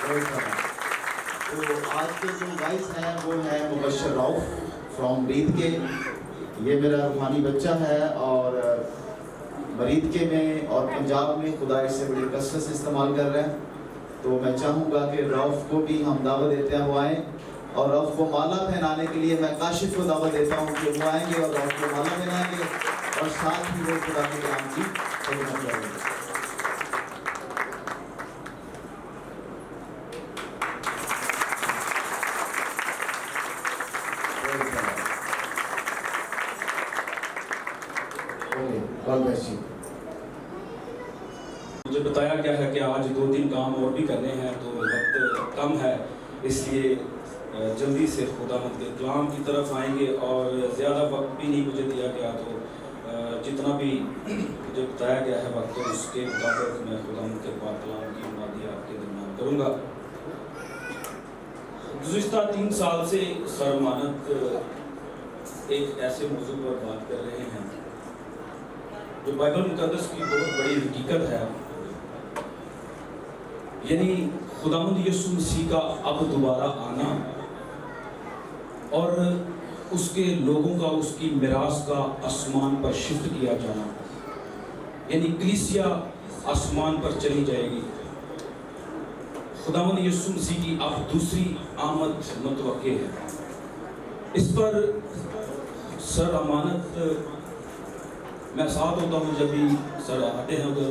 تو آج کے جو وائس ہیں وہ ہیں مبشر روف فرام برید کے. یہ میرا روحانی بچہ ہے اور برید کے میں اور پنجاب میں خدا اس سے بڑی کثرت سے استعمال کر رہے ہیں. تو میں چاہوں گا کہ روف کو بھی ہم دعوت دیتے ہیں وہ آئیں, اور روف کو مالا پہنانے کے لیے میں کاشف کو دعوت دیتا ہوں کہ وہ آئیں گے اور روف کو مالا پہنائیں گے اور ساتھ ہی وہ خدا کے کلام کی خدمت کریں گے. مجھے بتایا گیا ہے کہ آج 2-3 کام اور بھی کرنے ہیں تو وقت کم ہے, اس لیے جلدی سے خداوند کے کلام کی طرف آئیں گے اور زیادہ وقت بھی نہیں مجھے دیا گیا, تو جتنا بھی مجھے بتایا گیا ہے وقت اس کے مطابق میں خداوند کے پاک کلام کی مادی آپ کے درمیان کروں گا. گزشتہ 3 سال سے سر امانت ایک ایسے موضوع پر بات کر رہے ہیں جو بائبل مقدس کی بہت بڑی حقیقت ہے, یعنی خداوند یسوع مسیح کا اب دوبارہ آنا اور اس کے لوگوں کا, اس کی میراث کا آسمان پر شفٹ کیا جانا, یعنی کلیسیا آسمان پر چلی جائے گی. خداوند یسوع مسیح کی اب دوسری آمد متوقع ہے. اس پر سر امانت میں ساتھ ہوتا ہوں جب بھی سر آتے ہیں ادھر,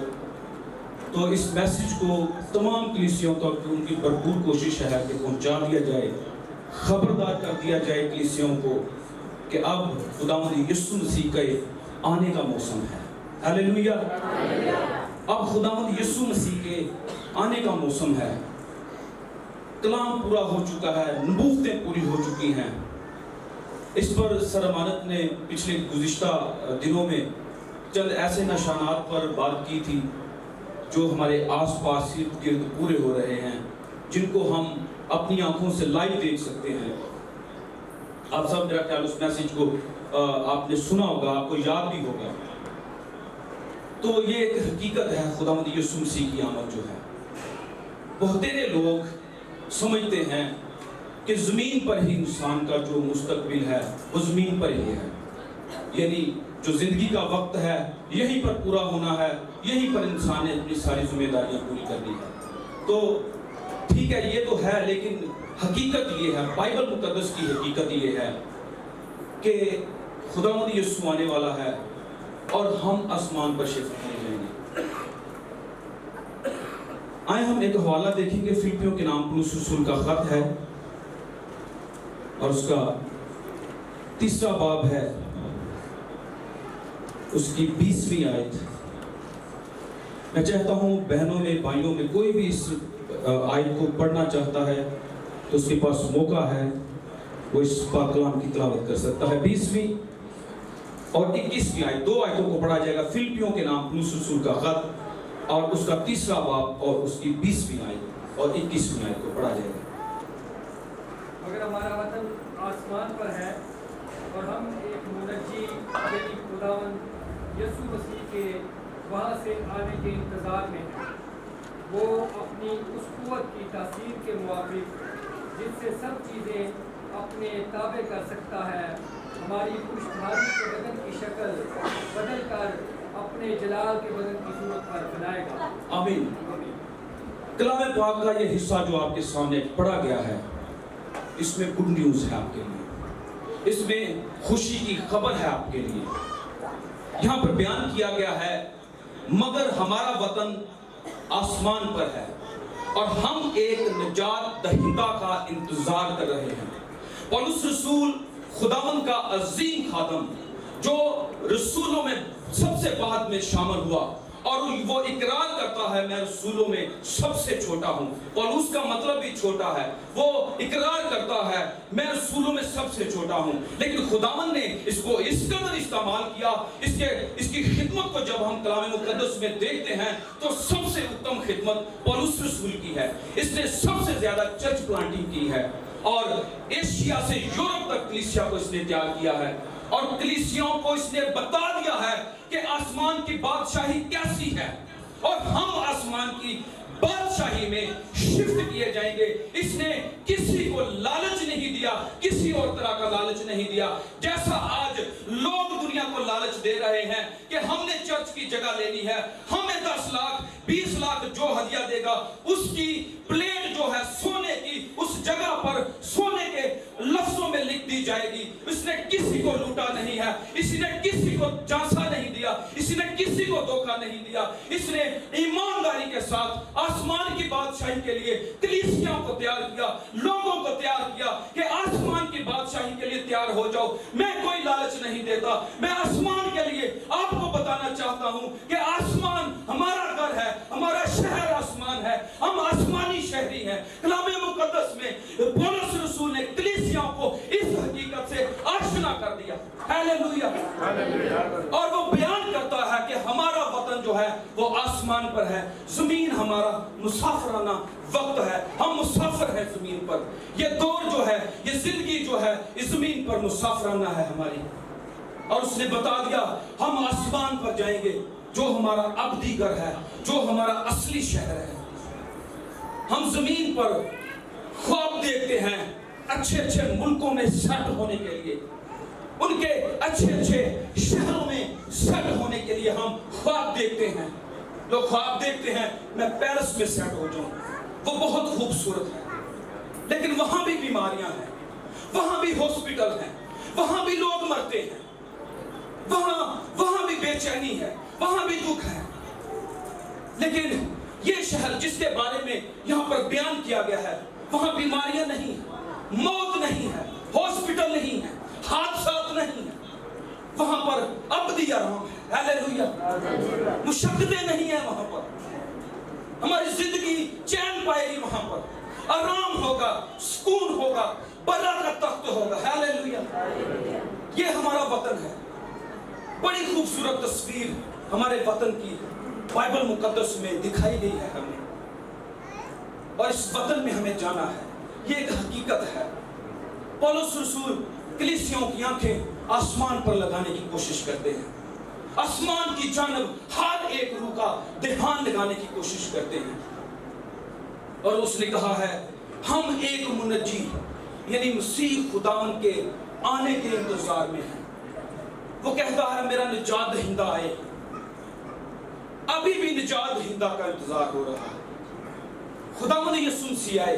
تو اس میسیج کو تمام کلیسیوں تک ان کی بھرپور کوشش ہے کہ پہنچا دیا جائے, خبردار کر دیا جائے کلیسیوں کو کہ اب خداوند یسوع مسیح کے آنے کا موسم ہے. ہاللیلویہ. اب خداوند یسوع مسیح کے آنے کا موسم ہے. کلام پورا ہو چکا ہے, نبوتیں پوری ہو چکی ہیں. اس پر سر امانت نے پچھلے گزشتہ دنوں میں چند ایسے نشانات پر بات کی تھی جو ہمارے آس پاس ارد گرد پورے ہو رہے ہیں, جن کو ہم اپنی آنکھوں سے لائیو دیکھ سکتے ہیں. آپ سب میرا خیال اس میسیج کو آپ نے سنا ہوگا, آپ کو یاد بھی ہوگا. تو یہ ایک حقیقت ہے خداوند یسوع مسیح کی آمد جو ہے. بہترے لوگ سمجھتے ہیں کہ زمین پر ہی انسان کا جو مستقبل ہے وہ زمین پر ہی ہے, یعنی جو زندگی کا وقت ہے یہیں پر پورا ہونا ہے, یہیں پر انسان نے اپنی ساری ذمہ داریاں پوری کرنی ہے. تو ٹھیک ہے یہ تو ہے, لیکن حقیقت یہ ہے, بائبل مقدس کی حقیقت یہ ہے کہ خداوند یسوع آنے والا ہے اور ہم آسمان پر شفٹ کیے جائیں گے. آئے ہم ایک حوالہ دیکھیں گے, فلپیوں کے نام پولس رسول کا خط ہے اور اس کا 3 باب ہے, اس کی 20ویں آیت. میں چاہتا ہوں بہنوں میں بھائیوں میں کوئی بھی اس آیت کو پڑھنا چاہتا ہے تو اس کے پاس موقع ہے, وہ اس پاک کلام کی تلاوت کر سکتا ہے. 20ویں اور 21ویں آیت, 2 آیتوں کو پڑھا جائے گا. فلپیوں کے نام پولس رسول کا خط اور اس کا 3 باب اور اس کی 20ویں آیت اور 21ویں آیت کو پڑھا جائے گا. اگر ہمارا وطن آسمان پر ہے اور ہم ایک منجی یعنی خداوند یسوع مسیح کے وہاں سے آنے کے انتظار میں ہیں, وہ اپنی اس قوت کی تاثیر کے موافق جس سے سب چیزیں اپنے تابع کر سکتا ہے, ہماری پشتبھاری کے بدن کی شکل بدل کر اپنے جلال کے بدن کی صورت پر بنائے گا. آمین. کلام پاک کا یہ حصہ جو آپ کے سامنے پڑھا گیا ہے, اس میں گڈ نیوز ہے آپ کے لیے, اس میں خوشی کی خبر ہے آپ کے لیے. یہاں پر بیان کیا گیا ہے مگر ہمارا وطن آسمان پر ہے اور ہم ایک نجات دہندہ کا انتظار کر رہے ہیں. پولس رسول خداوند کا عظیم خادم جو رسولوں میں سب سے بعد میں شامل ہوا اور وہ اقرار کرتا ہے میں رسولوں میں سب سے چھوٹا ہوں. پولس کا مطلب بھی چھوٹا ہے, وہ اقرار کرتا ہے میں رسولوں میں سب سے چھوٹا ہوں. لیکن خداوند نے اس کو اس قدر استعمال کیا, اس کی خدمت کو جب ہم کلام مقدس میں دیکھتے ہیں تو سب سے اتم خدمت پولس رسول کی ہے. اس نے سب سے زیادہ چرچ پلانٹنگ کی ہے اور ایشیا سے یورپ تک کلیسیا کو اس نے تیار کیا ہے اور کلیسیوں کو اس نے بتا دیا ہے کہ آسمان کی بادشاہی کیسی ہے اور ہم آسمان کی बादशाही में शिफ्ट किए जाएंगे। इसने किसी को लालच नहीं दिया, किसी और तरह का लालच नहीं दिया। जैसा आज लोग दुनिया को लालच दे रहे हैं कि हमने चर्च की जगह लेनी है, हमें 10 लाख 20 लाख जो हदिया देगा उसकी प्लेट जो है सोने की उस जगह पर सोने के लफ्जों में लिख दी जाएगी। इसने किसी को लूटा नहीं है, इसने किसी को झांसा नहीं दिया, इसने किसी को धोखा नहीं दिया। इसने ईमानदारी के साथ आसमान की बादशाही के लिए कलीसियाओं को तैयार किया, लोगों को तैयार किया कि आसमान की बादशाही के लिए तैयार हो जाओ। मैं कोई लालच नहीं देता, मैं आसमान के लिए आपको बताना चाहता हूं कि आसमान हमारा घर है, हमारा शहर आसमान है, हम आसमानी शहरी हैं। कलाम मुकद्दस में पौलुस रसूल ने कलीसियाओं को इस हकीकत से आशना कर दिया। हालेलुया। और वो बयान करता है कि हमारा वतन जो है वो आसमान पर है, जमीन हमारा मुसाफिराना वक्त है, हम मुसाफिर हैं जमीन पर। ये दौर जो है, ये जिंदगी जो है इस जमीन पर मुसाफिराना है हमारी। और उसने बता दिया हम आसमान पर जाएंगे, जो हमारा अब्दी घर है, जो हमारा असली शहर है। हम जमीन पर ख्वाब देखते हैं अच्छे अच्छे मुल्कों में सेट होने के लिए, उनके अच्छे अच्छे शहरों में सेट होने के लिए हम ख्वाब देखते हैं। लोग ख्वाब देखते हैं मैं पेरिस में सेट हो जाऊं, वो बहुत खूबसूरत है, लेकिन वहां भी बीमारियां हैं, वहां भी हॉस्पिटल हैं, वहां भी लोग मरते हैं, वहां भी बेचैनी है, वहां भी दुख है। लेकिन ये शहर जिसके बारे में यहां पर बयान किया गया है, वहां बीमारियां नहीं है, मौत नहीं है, हॉस्पिटल नहीं है, हादसात नहीं है, वहां पर अब्दी आराम है। हालेलुया। मुशक्कतें नहीं है वहां पर, हमारी जिंदगी चैन पाएगी, वहां पर आराम होगा, सुकून होगा, बला का तख्त होगा। हालेलुया। ये हमारा वतन है। बड़ी खूबसूरत तस्वीर हमारे वतन की बाइबल मुकद्दस में दिखाई गई है हमें, और इस वतन में हमें जाना है। ये एक हकीकत है। पौलुस रसूल कलीसियाओं की आंखें आसमान पर लगाने की कोशिश करते हैं, आसमान की जानब हर एक रूह का ध्यान लगाने की कोशिश करते हैं। और उसने कहा है हम एक मुनज्जी यानी मसीह खुदावन के आने के इंतजार में हैं। वो कहता है मेरा निजात दहिंदा आए, अभी भी निजात दहिंदा का इंतजार हो रहा है। खुदावंद यीशु मसीह आए,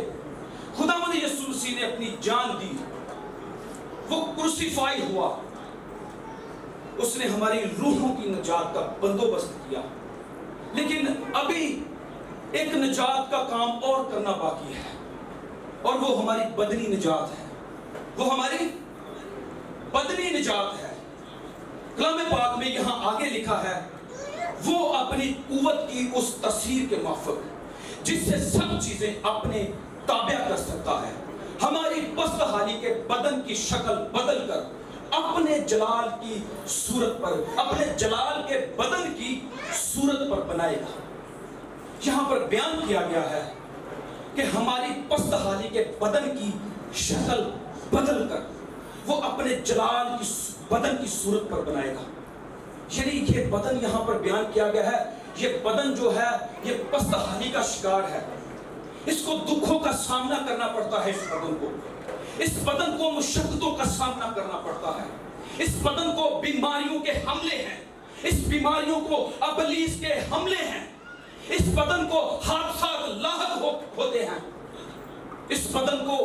खुदावंद यीशु मसीह ने अपनी जान दी, वो क्रूसीफाई हुआ, उसने हमारी रूहों की निजात का बंदोबस्त किया। लेकिन अभी एक निजात का काम और करना बाकी है, और वो हमारी बदनी निजात है, वो हमारी बदनी निजात है। कलाम पाक में यहां आगे लिखा है वो अपनी कुव्वत की उस तस्वीर के माफक जिससे सब चीजें अपने ताबे कर सकता है, हमारी पस्तहाली के बदन की शक्ल बदल कर अपने जलाल की सूरत पर, अपने जलाल के बदन की सूरत पर बनाएगा। यहां पर बयान किया गया है कि हमारी पस्तहाली के बदन की शक्ल बदल कर वो अपने जलाल की बदन की सूरत पर बनाएगा। यानी ये बदन यहां पर बयान किया गया है, ये बदन जो है ये पस्तहाली का शिकार है, इसको दुखों का सामना करना पड़ता है। इस बदन को मुशक्कतों का सामना करना पड़ता है। इस बदन को बीमारियों के हमले हैं, इस बीमारियों को अबलीस के हमले हैं, इस बदन को हादसा लाहक होते हैं, इस बदन को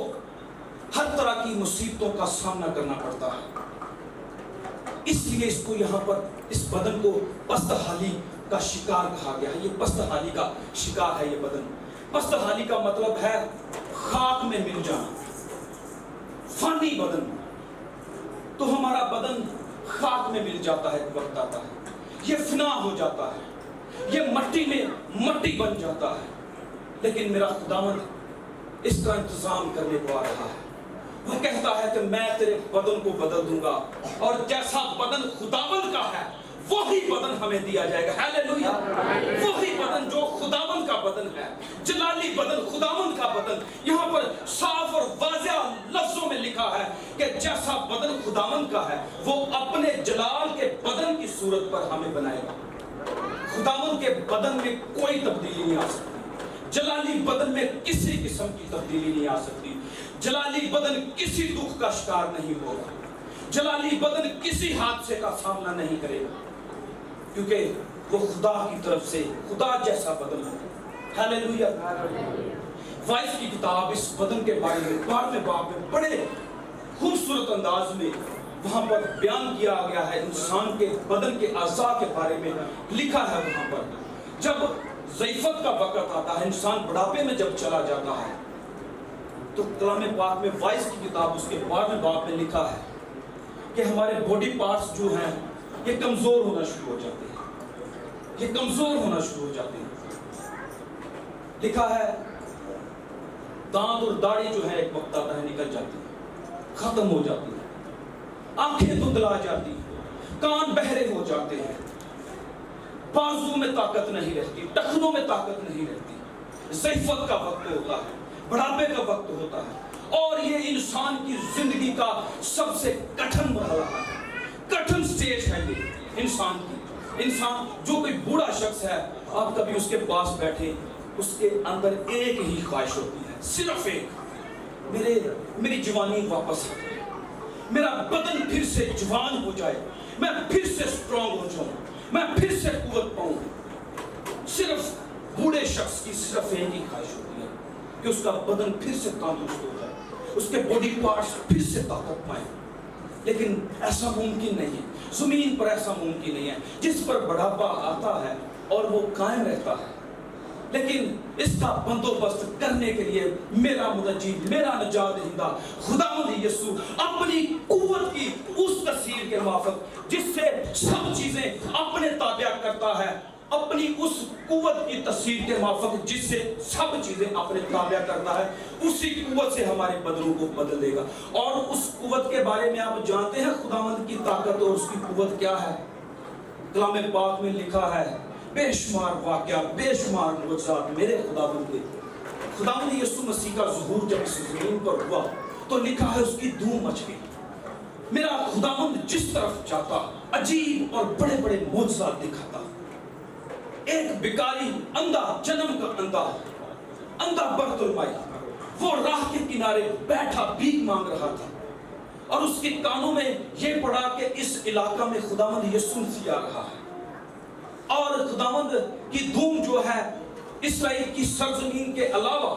हर तरह की मुसीबतों का सामना करना पड़ता है। इसलिए इसको यहाँ पर इस बदन को पस्तहाली का शिकार कहा गया है। ये पस्तहाली का शिकार है ये बदन। पस्तहाली का मतलब है खाक में मिल जाना, फानी बदन। तो हमारा बदन खाक में मिल जाता है, एक वक्त आता है ये फना हो जाता है, ये मट्टी में मट्टी बन जाता है। लेकिन मेरा खुदावंद इसका इंतजाम करने को आ रहा है। वो कहता है कि मैं तेरे बदन को बदल दूंगा, और जैसा बदन खुदावंद का है वही बदन हमें दिया जाएगा। हालेलुया। वही बदन जो खुदावंद का बदन है, जलाली बदन, खुदावंद का बदन। यहाँ पर साफ और वाज़ेह लफ्जों में लिखा है कि जैसा बदन खुदावंद का है वो अपने जलाल के बदन की सूरत पर हमें बनाएगा। खुदावंद के बदन में कोई तब्दीली नहीं आ सकती। जलाली बदन में किसी किस्म की तब्दीली नहीं आ सकती। जलाली बदन किसी दुख का शिकार नहीं होगा। जलाली बदन किसी हादसे का सामना नहीं करेगा, क्योंकि वो खुदा की तरफ से खुदा जैसा बदन है। हालेलुया। वाइस की किताब इस बदन के बारे में 12वें बाब में बड़े खूबसूरत अंदाज में वहां पर बयान किया गया है। इंसान के बदन के अज़ा के बारे में लिखा है। वहां पर जब ज़ईफ़त का वक़्त आता है, इंसान बुढ़ापे में जब चला जाता है, तो कलाम पाक में वाइस की किताब उसके 12वें बाब में लिखा है कि हमारे बॉडी पार्ट्स जो हैं ये कमजोर होना शुरू हो जाते हैं। ये कमजोर होना शुरू हो जाते हैं। लिखा है दांत और दाढ़ी जो है एक वक्त आता है निकल जाती है, खत्म हो जाती है, आंखें धुंधला जाती हैं, कान बहरे हो जाते हैं, बाजू में ताकत नहीं रहती, टखनों में ताकत नहीं रहती। ज़ईफ़त का वक्त होता है, बुढ़ापे का वक्त होता है, और ये इंसान की जिंदगी का सबसे कठिन मरहला है, कठिन स्टेज है ये इंसान की। इंसान जो कोई बूढ़ा शख्स है, आप कभी उसके पास बैठे, उसके अंदर एक ही ख्वाहिश होती है, सिर्फ एक, मेरी जवानी वापस आ जाए, मेरा बदन फिर से जवान हो जाए, मैं फिर से स्ट्रांग हो जाऊं, मैं फिर से कुव्वत पाऊं। सिर्फ बूढ़े शख्स की सिर्फ एक ही ख्वाहिश होती है कि उसका बदन फिर से तंदुरुस्त हो जाए, उसके बॉडी पार्ट्स फिर से ताकत पाए। लेकिन ऐसा मुमकिन नहीं है, जमीन पर ऐसा मुमकिन नहीं है जिस पर बुढ़ापा आता है और वो कायम रहता है। लेकिन इसका बंदोबस्त करने के लिए मेरा मुनज्जी, मेरा नजात दहिंदा खुदावंद यीशु अपनी कुव्वत की उस तस्वीर के मुताबिक जिससे सब चीजें अपने ताबे करता है, अपनी उस कुव्वत की तस्वीर के मुताबिक जिससे सब चीजें अपने ताबे करता है, उसी कुव्वत से हमारे बदनों को बदल देगा। और उस कुव्वत के बारे में आप जानते हैं खुदावंद की ताकत और उसकी कुव्वत क्या है। कलाम पाक में लिखा है बेशुमार वाक़या, बेशुमार मुअज़्ज़ात मेरे खुदावंद के। खुदावंद यीशु मसीह का ज़ुहूर जब इस ज़मीन पर हुआ तो लिखा है उसकी धूम मच गई। मेरा खुदावंद जिस तरफ जाता अजीब और बड़े बड़े मुअज़्ज़ात दिखाता। एक भिखारी अंधा, जन्म का अंधा बर्तुलमाई, वो राह के किनारे बैठा भीख मांग रहा था, और उसके कानों में ये पड़ा कि इस इलाका में खुदावंद यीशु मसीह आ रहा है। और खुदावंद की धूम जो है इस्राएल की सरजमीन के अलावा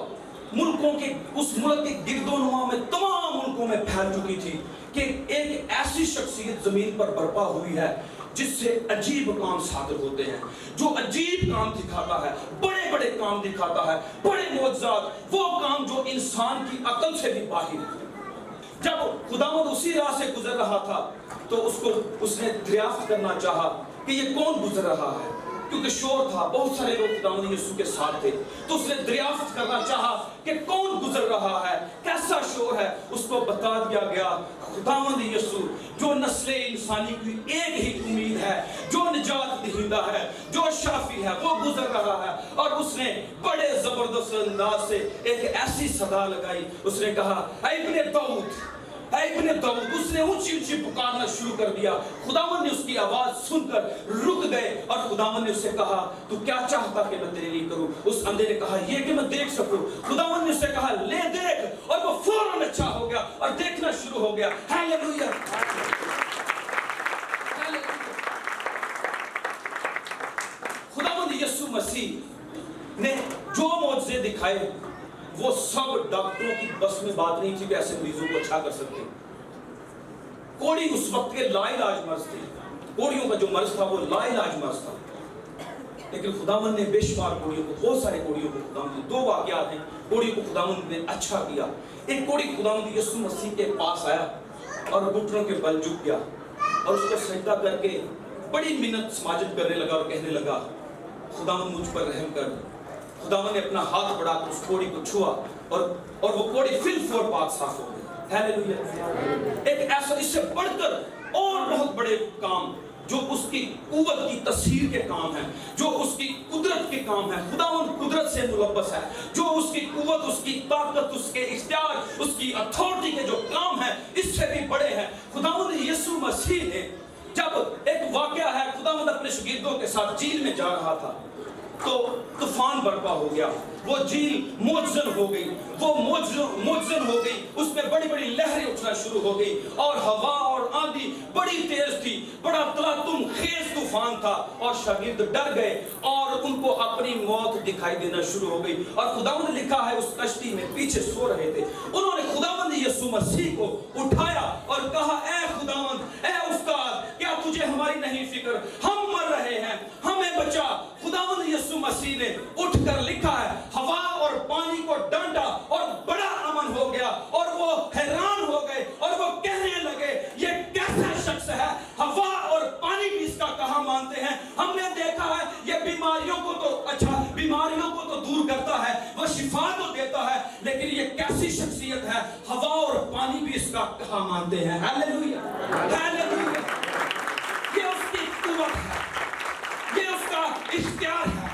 मुल्कों के उस मुल्क के गिरदोनुमा में तमाम मुल्कों में फैल चुकी थी कि एक ऐसी शख्सियत जमीन पर बर्पा हुई है जिससे अजीब काम सादर होते हैं, जो अजीब काम दिखाता है, बड़े बड़े काम दिखाता है, बड़े मुअज़्ज़ात, वो काम जो इंसान की अकल से भी बाहर है। जब खुदावंद उसी राह से गुजर रहा था तो उसने दरियाफ्त करना चाहा कि ये कौन गुजर रहा है, क्योंकि शोर था, बहुत सारे लोग खुदावंद यीशु के साथ थे। तो उसने दरियाफ्त करना चाहा कि कौन गुजर रहा है, कैसा शोर है। उसको बता दिया गया खुदावंद यीशु जो नस्ल इंसानी की एक ही उम्मीद है, जो निजात दहिंदा है, जो शाफी है, वो गुजर रहा है। और उसने बड़े जबरदस्त अंदाज से एक ऐसी सदा लगाई, उसने कहा ऐ इब्ने दाऊद, इब्ने दाऊद। उसने ऊंची ऊंची पुकारना शुरू कर दिया। खुदावंद ने उसकी आवाज सुनकर रुक गए और खुदावंद ने उससे कहा तू क्या चाहता कि मैं तेरे लिए करूं। उस अंधे ने कहा ये कि मैं देख सकूं। खुदावंद ने उससे कहा ले देख, और वो फौरन अच्छा हो गया और देखना शुरू हो गया। हालेलुया। खुदावंद यीशु मसीह ने जो मौजज़े दिखाए वो सब डॉक्टरों की बस में बात नहीं थी कि ऐसे मरीजों को अच्छा कर सकते। कोढ़ी उस वक्त के लाइलाज मर्ज थे, कोढ़ियों का जो मर्ज था वो लाइलाज मर्ज था। लेकिन खुदावंद ने बेशुमार कोढ़ियों को, बहुत सारे कोढ़ियों को खुदावंद ने, दो वाक़यात हैं, कोढ़ी को खुदावंद ने अच्छा किया। एक कोढ़ी खुदावंद यीशु मसीह के पास आया और घुटनों के बल झुक गया और उसको सजदा करके बड़ी मिन्नत समाजत करने लगा और कहने लगा खुदावंद मुझ पर रहम कर। खुदावंद ने अपना हाथ बढ़ाकर उस कोढ़ी को छुआ और वो कोढ़ी फिर पाक साफ हो गई। हालेलुया। एक ऐसा, इससे बढ़कर और बहुत बड़े काम जो उसकी कुव्वत की तस्हीर के काम है, जो उसकी कुदरत के काम है। खुदावंद कुदरत से मुलव्वस है, जो उसकी कुव्वत, उसकी ताकत, उसके इख्तियार, उसकी अथॉरिटी के जो काम है इससे भी बड़े हैं। खुदावंद यीशु मसीह ने, जब एक वाकया है, खुदावंद अपने शागिर्दों के साथ झील में जा रहा था, تو طوفان برپا ہو گیا، وہ جھیل موجزن ہو گئی، وہ موجزن ہو گئی، اس میں بڑی بڑی لہریں اٹھنا شروع ہو گئی، اور ہوا اور آندھی بڑی تیز تھی، بڑا تلاتم خیز طوفان تھا، اور شاگرد ڈر گئے اور ان کو اپنی موت دکھائی دینا شروع ہو گئی۔ اور خداوند نے لکھا ہے اس کشتی میں پیچھے سو رہے تھے، انہوں نے خداوند یسوع مسیح کو اٹھایا اور کہا اے خداوند، اے استاد، کیا تجھے ہماری نہیں فکر، ہم مر رہے ہیں، ہمیں بچا۔ خداوند یسوع مسیح نے اٹھ کر لکھا ہے ہوا اور پانی کو ڈانٹا اور بڑا امن ہو گیا، اور وہ حیران ہو گئے اور وہ کہنے لگے یہ کیسا شخص ہے، ہوا اور پانی بھی اس کا کہاں مانتے ہیں۔ ہم نے دیکھا ہے یہ بیماریوں کو تو دور کرتا ہے، وہ شفا تو دیتا ہے، لیکن یہ کیسی شخصیت ہے، ہوا اور پانی بھی اس کا کہاں مانتے ہیں۔ ہاللیلویہ، ہاللیلویہ۔ یہ اس کی قوت ہے، یہ اس کا اختیار ہے۔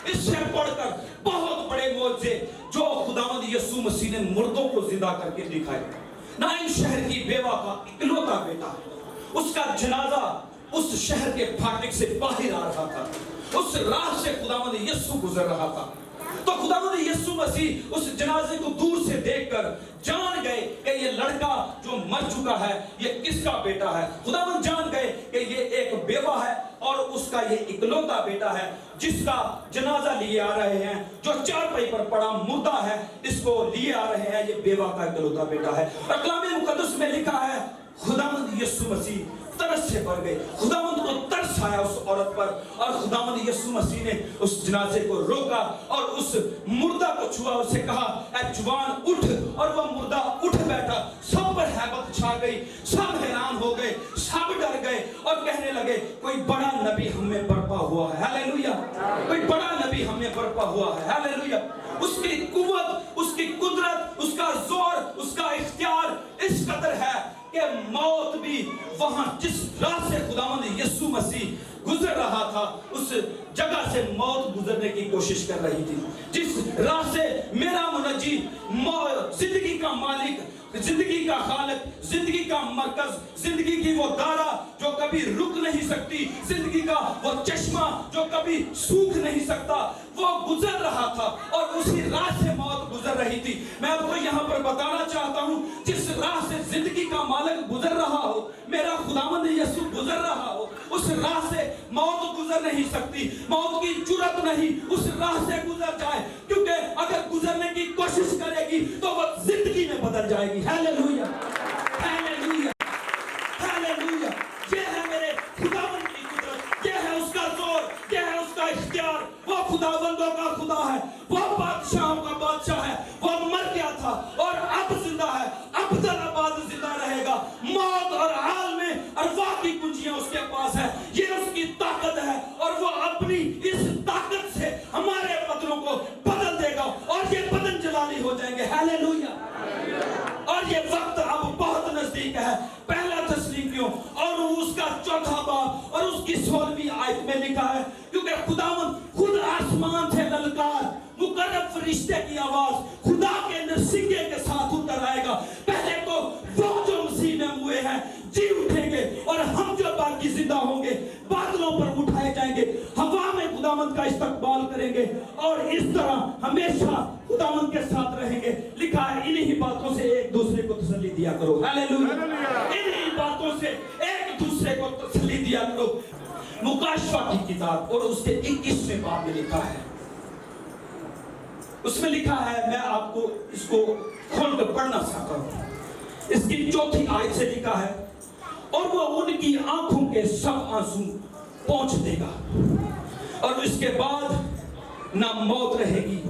اس سے بڑھ کر بہت بڑے معجزے جو خداوند یسوع مسیح نے مردوں کو زندہ کر کے دکھائے۔ نائن شہر کی بیوہ کا اکلوتا بیٹا، اس کا جنازہ اس شہر کے پھاٹک سے باہر آ رہا تھا، اس راہ سے خداوند یسوع گزر رہا تھا، تو خداوند یسوع مسیح اس جنازے کو دور سے دیکھ کر جان گئے کہ یہ لڑکا جو مر چکا ہے یہ کس کا بیٹا ہے۔ خداوند جان گئے کہ یہ ایک بیوہ ہے اور اس کا یہ اکلوتا بیٹا ہے جس کا جنازہ لیے آ رہے ہیں، جو چارپائی پر پڑا مردہ ہے، اس کو لیے آ رہے ہیں، یہ بیوہ کا اکلوتا بیٹا ہے۔ اور کلام مقدس میں لکھا ہے خداوند یسوع مسیح ترس سے بھر گئے، خداوند کو ترس آیا اس عورت پر، اور خداوند یسوع مسیح نے اس جنازے کو روکا اور اس مردہ کو چھوا، اسے کہا اے جوان اٹھ، اور وہ مردہ اٹھ بیٹھا۔ سب پر ہیبت چھا گئی، سب حیران ہو گئے، سب ڈر گئے اور کہنے لگے کوئی بڑا نبی ہم میں برپا ہوا ہے۔ ہاللیلویہ، کوئی بڑا نبی ہم میں برپا ہوا ہے۔ ہاللیلویہ۔ اس کی قوت، اس کی قدرت، اس کا زور، اس کا اختیار اس قدر ہے کہ موت بھی وہاں جس راہ سے خداوند یسوع مسیح گزر رہا تھا اس جگہ سے موت گزرنے کی کوشش کر رہی تھی، جس راہ سے میرا منجی، زندگی کا مالک، زندگی کا خالق، زندگی کا مرکز، زندگی کی وہ دارا جو کبھی رک نہیں سکتی، زندگی کا وہ چشمہ جو کبھی سوکھ نہیں سکتا، وہ گزر رہا تھا اور اسی راہ سے موت گزر رہی تھی۔ میں آپ کو یہاں پر بتانا چاہتا ہوں جس راہ سے زندگی کا مالک گزر رہا ہو، میرا خداوند یسوع گزر رہا ہو، اس راہ سے موت گزر نہیں سکتی، موت کی جرأت نہیں اس راہ سے گزر جائے، کیونکہ اگر گزرنے کی کوشش کرے گی تو وہ زندگی میں بدل جائے گی۔ ہاللیلویہ، ہاللیلویہ، ہاللیلویہ۔ یہ ہے میرے خداوند کی قدرت، یہ ہے اس کا زور، یہ ہے اس کا اختیار۔ وہ خداوندوں کا خدا ہے، وہ بادشاہوں کا بادشاہ ہے، وہ مر گیا تھا اور اب زندہ ہے، ابدالآباد زندہ رہے گا۔ موت اور عالم ارواح کی کنجیاں اس کے پاس ہے، یہ اس کی طاقت ہے، اور وہ اپنی اس طاقت سے ہمارے بدنوں کو بدل دے گا اور یہ بدن جلالی ہو جائیں گے۔ ہاللیلویہ۔ اور یہ وقت اب بہت نزدیک ہے۔ پہلا تسلیمیوں اور اس کا چوتھا باب اور اس کی 16ویں آیت میں لکھا ہے کیونکہ خداوند خود آسمان سے للکار، مقرب فرشتے کی آواز خدا کے نرسنگے کے ساتھ اتر آئے گا۔ پہلے تو وہ جو مسیح میں ہوئے ہیں جی اٹھیں گے اور ہم جو باقی زندہ ہوں گے بادلوں پر اٹھائے جائیں گے، ہوا میں خداوند کا استقبال کریں گے اور اس طرح ہمیشہ خداوند کے ساتھ رہیں گے۔ لکھا ہے انہی باتوں سے ایک دوسرے کو تسلی دیا کرو۔ ہاللیلویہ۔ انہی باتوں سے ایک دوسرے کو تسلی دیا کرو۔ مکاشفہ کی کتاب اور اس کے 21ویں باب میں لکھا ہے، اس میں لکھا ہے، میں آپ کو اس کو کھول کر پڑھنا چاہتا ہوں۔ اس کی 4تھی آیت سے لکھا ہے اور وہ ان کی آنکھوں کے سب آنسو پونچھ دے گا اور اس کے بعد نہ موت رہے گی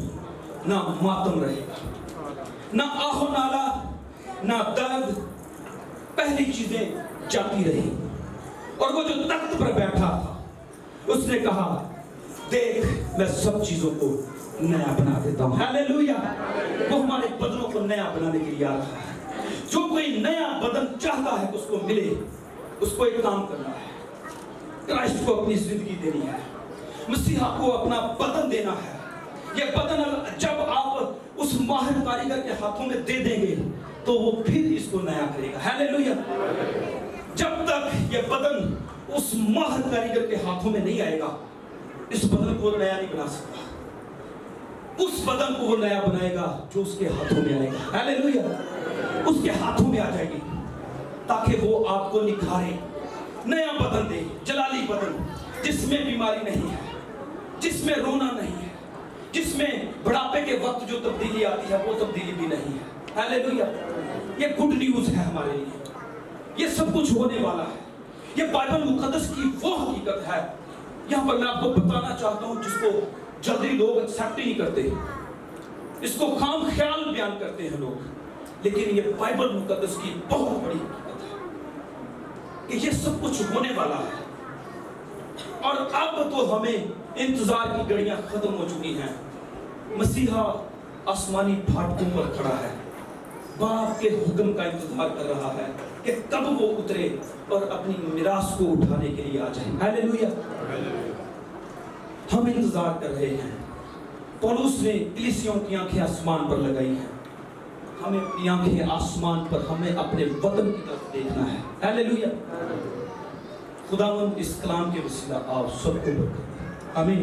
نہ ماتم رہے گا، نہ آہ و نالہ نہ درد، پہلی چیزیں جاتی رہی۔ اور وہ جو تخت پر بیٹھا تھا اس نے کہا دیکھ میں سب چیزوں کو نیا بنا دیتا ہوں۔ ہاللیلویہ۔ وہ ہمارے بدنوں کو نیا بنانے کے لیے آ رہا ہے۔ جو کوئی نیا بدن چاہتا ہے اس کو ملے، اس کو ایک کام کرنا ہے، کرائسٹ کو اپنی زندگی دینی ہے، مسیحا کو اپنا بدن دینا ہے۔ یہ بدن جب آپ اس ماہر کاریگر کے ہاتھوں میں دے دیں گے تو وہ پھر اس کو نیا کرے گا۔ ہاللیلویہ۔ جب تک یہ بدن اس ماہر کاریگر کے ہاتھوں میں نہیں آئے گا इस बदन को नया नहीं बना सकता, उस बदन को वो नया बनाएगा जो उसके हाथों में आएगा। हालेलुया, उसके हाथों में आ जाएगी ताकि वो आपको निखारे, नया बदन दे, जलाली बदन जिसमें बीमारी नहीं है, जिसमें रोना नहीं है, जिसमें बुढ़ापे के वक्त जो तब्दीली आती है वो तब्दीली भी नहीं है। हालेलुया, ये गुड न्यूज़ है हमारे लिए, ये सब कुछ होने वाला है। ये बाइबल मुकद्दस की वो हकीकत है, यहाँ पर मैं आपको बताना चाहता हूँ जिसको जल्दी लोग एक्सेप्ट ही नहीं करते, इसको खाम ख्याल बयान करते हैं लोग, लेकिन ये बाइबल मुकद्दस की बहुत बड़ी हकीकत है कि ये सब कुछ होने वाला है। और अब तो हमें इंतजार की घड़ियां खत्म हो चुकी हैं। मसीहा आसमानी फाटकों पर खड़ा है, बाप के हुक्म का इंतजार कर रहा है कि कब वो उतरे और अपनी मिरास को उठाने के लिए आ जाए। हालेलुया, हम इंतजार कर रहे हैं। पौलुस ने कलीसियों की आंखें आसमान पर लगाई हैं, हमें अपनी आंखें आसमान पर, हमें अपने वतन की तरफ देखना है। हालेलुया, खुदावंद इस कलाम के वसीला आप सबको बरकत दे। आमीन।